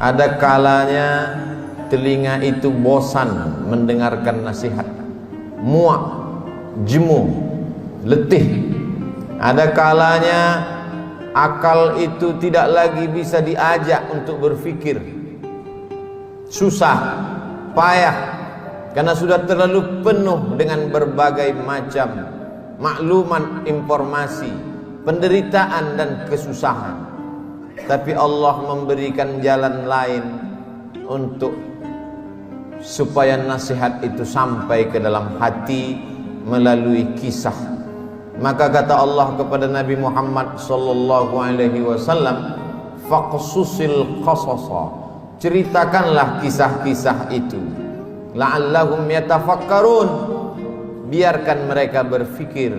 Ada kalanya telinga itu bosan mendengarkan nasihat, muak, jemu, letih. Ada kalanya akal itu tidak lagi bisa diajak untuk berpikir, susah, payah, karena sudah terlalu penuh dengan berbagai macam maklumat, informasi, penderitaan dan kesusahan. Tapi Allah memberikan jalan lain untuk supaya nasihat itu sampai ke dalam hati melalui kisah. Maka kata Allah kepada Nabi Muhammad sallallahu alaihi wasallam, faqsusil qasasa, ceritakanlah kisah-kisah itu, la'allahum yatafakkarun, biarkan mereka berfikir,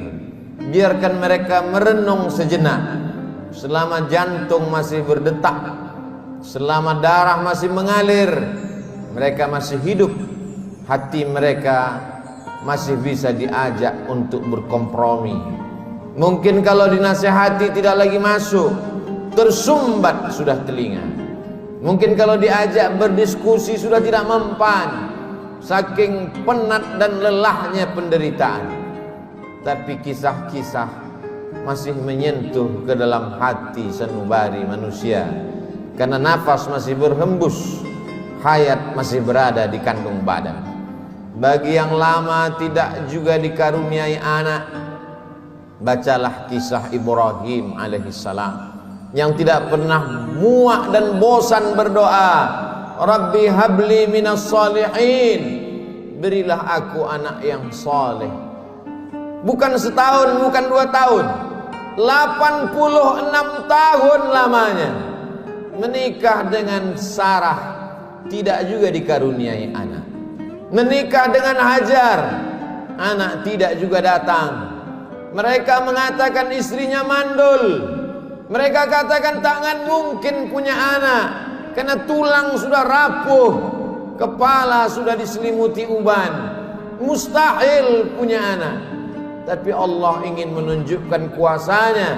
biarkan mereka merenung sejenak. Selama jantung masih berdetak, selama darah masih mengalir, mereka masih hidup, hati mereka masih bisa diajak untuk berkompromi. Mungkin kalau dinasihati tidak lagi masuk, tersumbat sudah telinga. Mungkin kalau diajak berdiskusi sudah tidak mempan, saking penat dan lelahnya penderitaan. Tapi kisah-kisah masih menyentuh ke dalam hati sanubari manusia, karena nafas masih berhembus, hayat masih berada di kandung badan. Bagi yang lama tidak juga dikaruniai anak, bacalah kisah Ibrahim alaihissalam yang tidak pernah muak dan bosan berdoa, Rabbi habli minas salihin, berilah aku anak yang saleh. Bukan setahun, bukan 2 tahun, 86 tahun lamanya menikah dengan Sarah, tidak juga dikaruniai anak. Menikah dengan Hajar, anak tidak juga datang. Mereka mengatakan istrinya mandul. Mereka katakan tangan mungkin punya anak, karena tulang sudah rapuh, kepala sudah diselimuti uban, mustahil punya anak. Tapi Allah ingin menunjukkan kuasanya.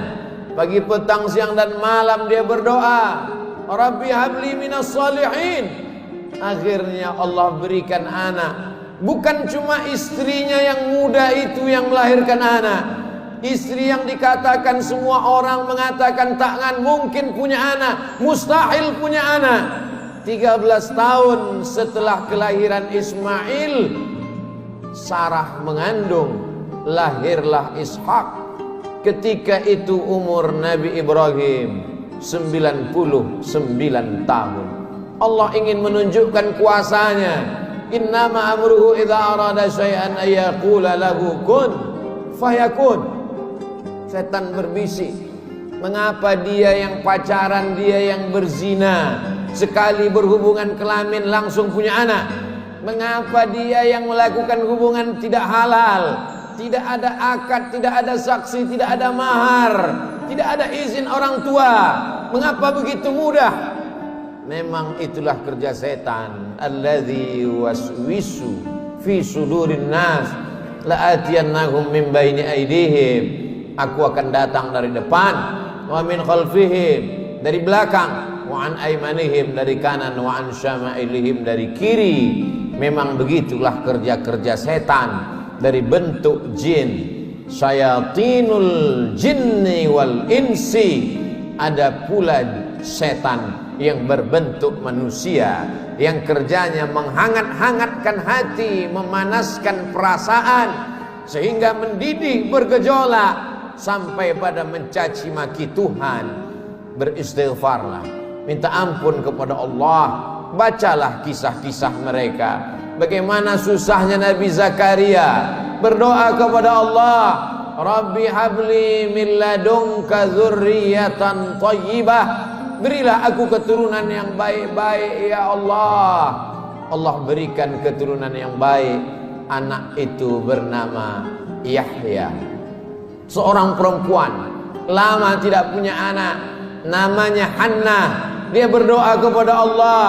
Pagi, petang, siang dan malam dia berdoa, Rabbi habli minas salihin. Akhirnya Allah berikan anak. Bukan cuma istrinya yang muda itu yang melahirkan anak, istri yang dikatakan semua orang mengatakan takkan mungkin punya anak, mustahil punya anak. 13 tahun setelah kelahiran Ismail, Sarah mengandung, lahirlah Ishak. Ketika itu umur Nabi Ibrahim 99 tahun. Allah ingin menunjukkan kuasanya. Innama amruhu idza arada syai'an ayyaqula lahu kun fayakun. Setan berbisik, mengapa dia yang pacaran, dia yang berzina, sekali berhubungan kelamin langsung punya anak? Mengapa dia yang melakukan hubungan tidak halal, tidak ada akad, tidak ada saksi, tidak ada mahar, tidak ada izin orang tua, mengapa begitu mudah? Memang itulah kerja setan. Alladzi waswisu fi sudurin nas la'atiyannahum min baini aydihim. Aku akan datang dari depan, wa min khalfihim, dari belakang, wa an aymanihim, dari kanan, wa an syama'ilihim, dari kiri. Memang begitulah kerja-kerja setan dari bentuk jin. Syayatinul jinni wal insi. Ada pula setan yang berbentuk manusia, yang kerjanya menghangat-hangatkan hati, memanaskan perasaan, sehingga mendidih bergejolak sampai pada mencaci maki Tuhan. Beristighfarlah, minta ampun kepada Allah. Bacalah kisah-kisah mereka, bagaimana susahnya Nabi Zakaria berdoa kepada Allah, Rabbi habli min ladunka dzurriyyatan thayyibah, berilah aku keturunan yang baik-baik ya Allah. Allah berikan keturunan yang baik. Anak itu bernama Yahya. Seorang perempuan lama tidak punya anak, namanya Hannah. Dia berdoa kepada Allah,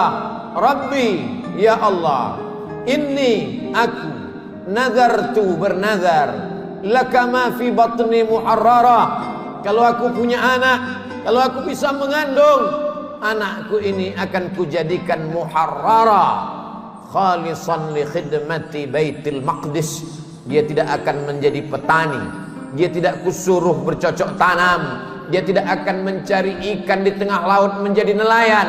Rabbi ya Allah, inni aku nazartu, bernazar, laka ma fi batni muharrara. Kalau aku punya anak, kalau aku bisa mengandung, anakku ini akan kujadikan muharrara khalisan li khidmati Baitul Maqdis. Dia tidak akan menjadi petani, dia tidak kusuruh bercocok tanam, dia tidak akan mencari ikan di tengah laut menjadi nelayan,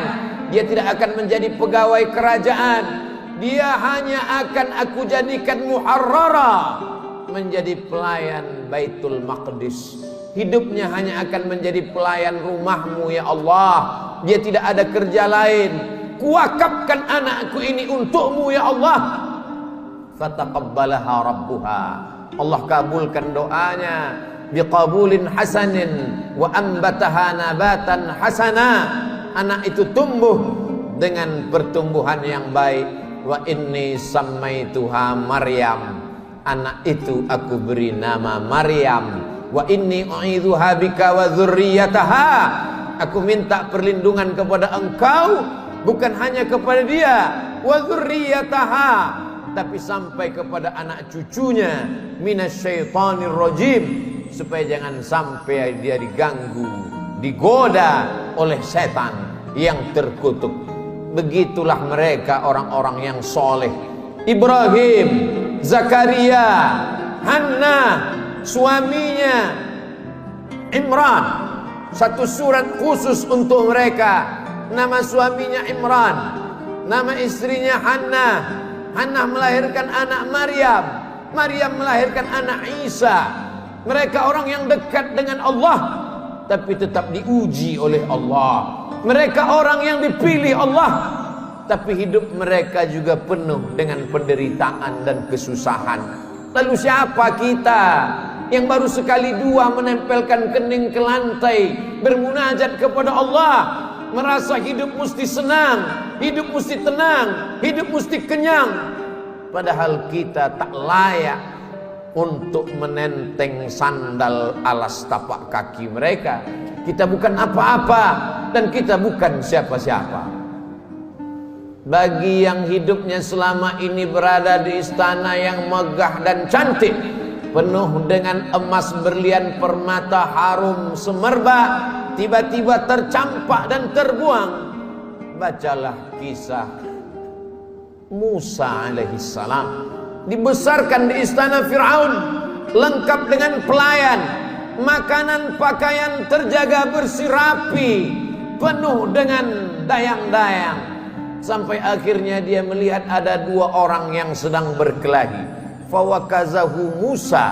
dia tidak akan menjadi pegawai kerajaan. Dia hanya akan aku jadikan muharrara, menjadi pelayan Baitul Maqdis. Hidupnya hanya akan menjadi pelayan rumahmu ya Allah. Dia tidak ada kerja lain. Kuwakafkan anakku ini untukmu ya Allah. Fataqabbalaha rabbuha. Allah kabulkan doanya biqabulin hasanin wa ambataha nabatan hasana. Anak itu tumbuh dengan pertumbuhan yang baik. Wa inni sammaituha Maryam. Anak itu aku beri nama Maryam. Wa inni u'idzuha bika wa dzurriyyataha. Aku minta perlindungan kepada engkau, bukan hanya kepada dia, wa dzurriyyataha, tapi sampai kepada anak cucunya, minasyaitonir rajim, supaya jangan sampai dia diganggu, digoda oleh setan yang terkutuk. Begitulah mereka orang-orang yang soleh. Ibrahim, Zakaria, Hannah, suaminya Imran, satu surat khusus untuk mereka. Nama suaminya Imran, nama istrinya Hannah. Hannah melahirkan anak Maryam, Maryam melahirkan anak Isa. Mereka orang yang dekat dengan Allah, tapi tetap diuji oleh Allah. Mereka orang yang dipilih Allah, tapi hidup mereka juga penuh dengan penderitaan dan kesusahan. Lalu siapa kita yang baru sekali dua menempelkan kening ke lantai, bermunajat kepada Allah, merasa hidup mesti senang, hidup mesti tenang, hidup mesti kenyang, padahal kita tak layak untuk menenteng sandal alas tapak kaki mereka. Kita bukan apa-apa dan kita bukan siapa-siapa. Bagi yang hidupnya selama ini berada di istana yang megah dan cantik, penuh dengan emas, berlian, permata, harum, semerbak, tiba-tiba tercampak dan terbuang, bacalah kisah Musa alaihissalam. Dibesarkan di istana Fir'aun, lengkap dengan pelayan, makanan pakaian terjaga bersih rapi, penuh dengan dayang-dayang, sampai akhirnya dia melihat ada dua orang yang sedang berkelahi. Fawakazahu Musa,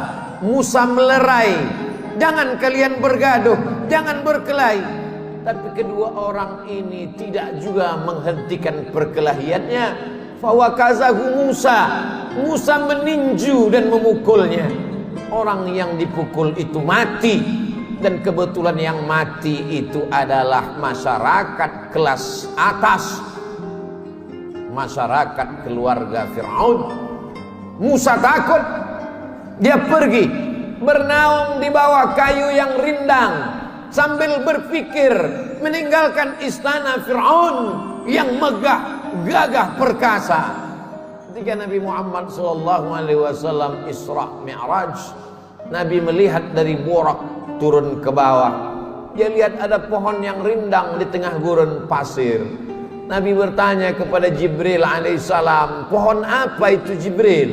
Musa melerai, jangan kalian bergaduh, jangan berkelahi. Tapi kedua orang ini tidak juga menghentikan perkelahiannya. Fawakazahu Musa, Musa meninju dan memukulnya. Orang yang dipukul itu mati, dan kebetulan yang mati itu adalah masyarakat kelas atas, masyarakat keluarga Fir'aun. Musa takut, dia pergi bernaung di bawah kayu yang rindang sambil berpikir meninggalkan istana Fir'aun yang megah, gagah, perkasa. Ketika Nabi Muhammad SAW Isra Mi'raj, Nabi melihat dari Burak turun ke bawah. Dia lihat ada pohon yang rindang di tengah gurun pasir. Nabi bertanya kepada Jibril alaihissalam, pohon apa itu Jibril?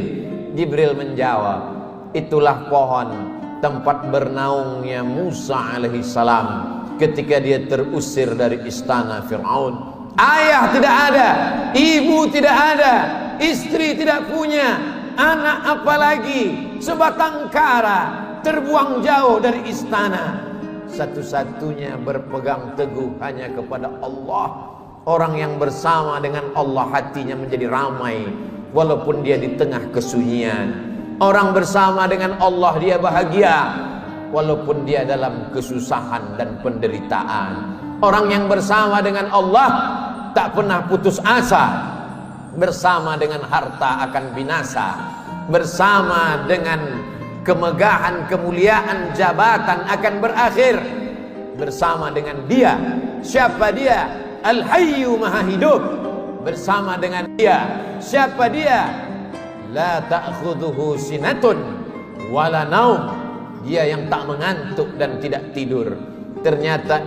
Jibril menjawab, itulah pohon tempat bernaungnya Musa alaihissalam ketika dia terusir dari istana Fir'aun. Ayah tidak ada, ibu tidak ada, istri tidak punya, anak apalagi, sebatang kara, terbuang jauh dari istana. Satu-satunya berpegang teguh hanya kepada Allah. Orang yang bersama dengan Allah hatinya menjadi ramai walaupun dia di tengah kesunyian. Orang bersama dengan Allah dia bahagia walaupun dia dalam kesusahan dan penderitaan. Orang yang bersama dengan Allah tak pernah putus asa. Bersama dengan harta akan binasa, bersama dengan kemegahan, kemuliaan, jabatan akan berakhir. Bersama dengan dia, siapa dia? Al-Hayyu Maha Hidup. Bersama dengan dia, siapa dia? La ta'khudhuhu sinatun wala naum. Dia yang tak mengantuk dan tidak tidur. Ternyata